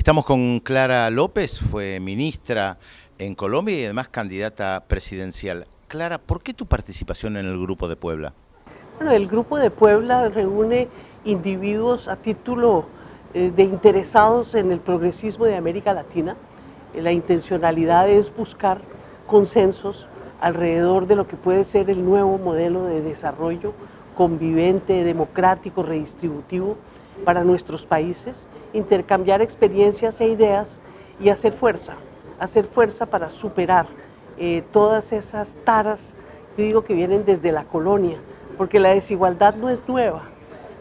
Estamos con Clara López, fue ministra en Colombia y además candidata presidencial. Clara, ¿por qué tu participación en el Grupo de Puebla? Bueno, el Grupo de Puebla reúne individuos a título de interesados en el progresismo de América Latina. La intencionalidad es buscar consensos alrededor de lo que puede ser el nuevo modelo de desarrollo convivente, democrático, redistributivo para nuestros países, intercambiar experiencias e ideas y hacer fuerza para superar todas esas taras, yo digo que vienen desde la colonia, porque la desigualdad no es nueva.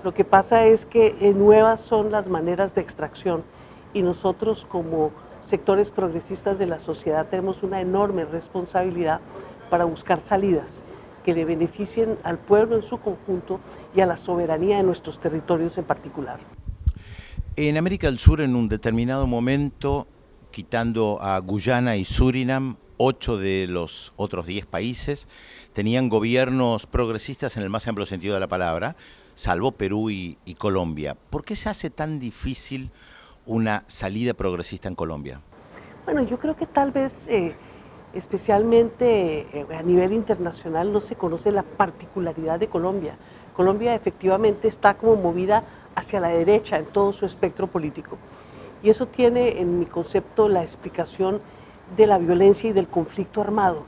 Lo que pasa es que nuevas son las maneras de extracción y nosotros como sectores progresistas de la sociedad tenemos una enorme responsabilidad para buscar salidas que le beneficien al pueblo en su conjunto y a la soberanía de nuestros territorios en particular. En América del Sur, en un determinado momento, quitando a Guyana y Surinam, 8 de los otros 10 países tenían gobiernos progresistas en el más amplio sentido de la palabra, salvo Perú y Colombia. ¿Por qué se hace tan difícil una salida progresista en Colombia? Bueno, yo creo que tal vez especialmente a nivel internacional no se conoce la particularidad de Colombia. Colombia efectivamente está como movida hacia la derecha en todo su espectro político. Y eso tiene en mi concepto la explicación de la violencia y del conflicto armado.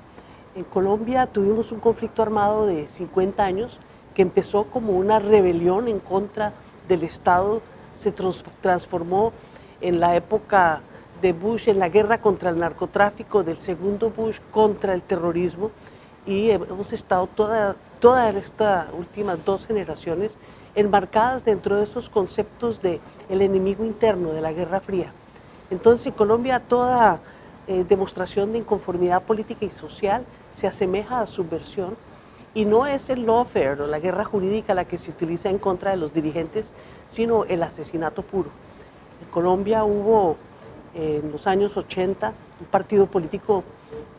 En Colombia tuvimos un conflicto armado de 50 años que empezó como una rebelión en contra del Estado, se transformó en la época de Bush en la guerra contra el narcotráfico, del segundo Bush contra el terrorismo, y hemos estado todas estas últimas 2 generaciones enmarcadas dentro de esos conceptos de el enemigo interno de la Guerra Fría. Entonces en Colombia toda demostración de inconformidad política y social se asemeja a subversión, y no es el lawfare o la guerra jurídica la que se utiliza en contra de los dirigentes, sino el asesinato puro. En Colombia hubo en los años 80 un partido político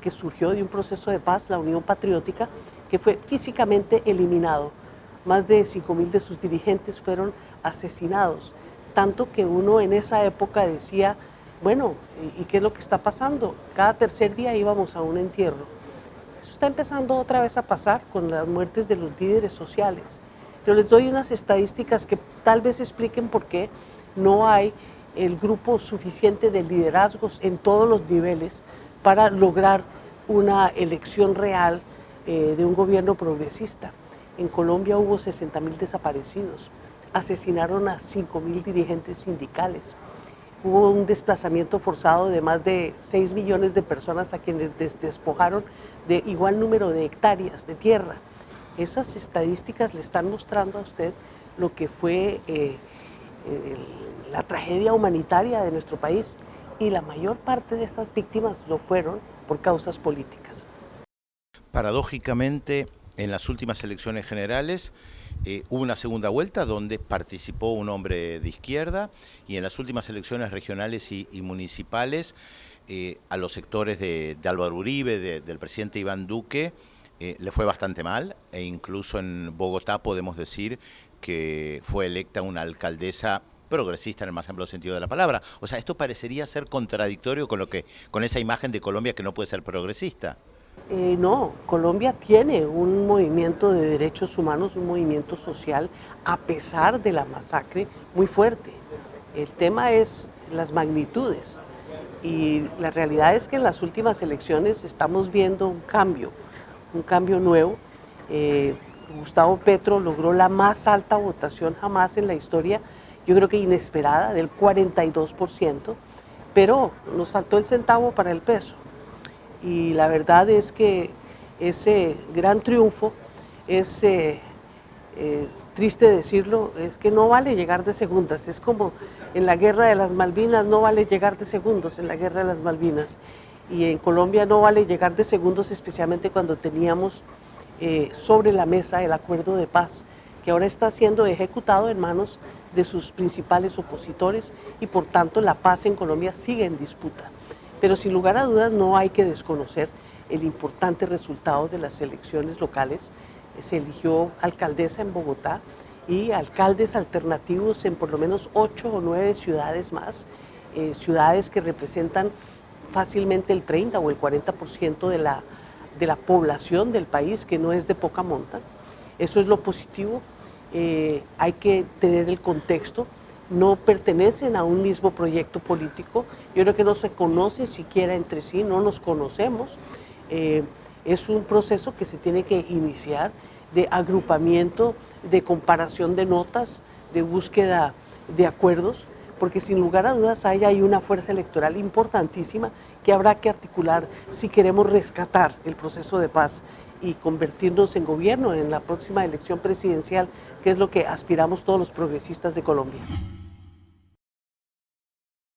que surgió de un proceso de paz, la Unión Patriótica, que fue físicamente eliminado. Más de 5.000 de sus dirigentes fueron asesinados, tanto que uno en esa época decía, bueno, ¿y qué es lo que está pasando? Cada tercer día íbamos a un entierro. Eso está empezando otra vez a pasar con las muertes de los líderes sociales. Pero les doy unas estadísticas que tal vez expliquen por qué no hay el grupo suficiente de liderazgos en todos los niveles para lograr una elección real de un gobierno progresista. En Colombia hubo 60.000 desaparecidos, asesinaron a 5.000 dirigentes sindicales, hubo un desplazamiento forzado de más de 6 millones de personas a quienes despojaron de igual número de hectáreas de tierra. Esas estadísticas le están mostrando a usted lo que fue la tragedia humanitaria de nuestro país, y la mayor parte de estas víctimas lo fueron por causas políticas. Paradójicamente, en las últimas elecciones generales hubo una segunda vuelta donde participó un hombre de izquierda, y en las últimas elecciones regionales y municipales a los sectores de Álvaro Uribe, del presidente Iván Duque, le fue bastante mal, e incluso en Bogotá podemos decir que fue electa una alcaldesa progresista en el más amplio sentido de la palabra. O sea, esto parecería ser contradictorio con esa imagen de Colombia que no puede ser progresista. No, Colombia tiene un movimiento de derechos humanos, un movimiento social, a pesar de la masacre, muy fuerte. El tema es las magnitudes, y la realidad es que en las últimas elecciones estamos viendo un cambio nuevo. Gustavo Petro logró la más alta votación jamás en la historia, yo creo que inesperada, del 42%, pero nos faltó el centavo para el peso. Y la verdad es que ese gran triunfo es, triste decirlo, es que no vale llegar de segundas. Es como en la guerra de las Malvinas, no vale llegar de segundos en la guerra de las Malvinas. Y en Colombia no vale llegar de segundos, especialmente cuando teníamos sobre la mesa el acuerdo de paz, que ahora está siendo ejecutado en manos de sus principales opositores, y por tanto la paz en Colombia sigue en disputa. Pero sin lugar a dudas no hay que desconocer el importante resultado de las elecciones locales. Se eligió alcaldesa en Bogotá y alcaldes alternativos en por lo menos 8 o 9 ciudades más. ciudades que representan fácilmente el 30 o el 40% de la población del país, que no es de poca monta. Eso es lo positivo. Hay que tener el contexto. No pertenecen a un mismo proyecto político. Yo creo que no se conocen siquiera entre sí, no nos conocemos. Es un proceso que se tiene que iniciar de agrupamiento, de comparación de notas, de búsqueda de acuerdos, porque sin lugar a dudas hay una fuerza electoral importantísima que habrá que articular si queremos rescatar el proceso de paz y convertirnos en gobierno en la próxima elección presidencial, que es lo que aspiramos todos los progresistas de Colombia.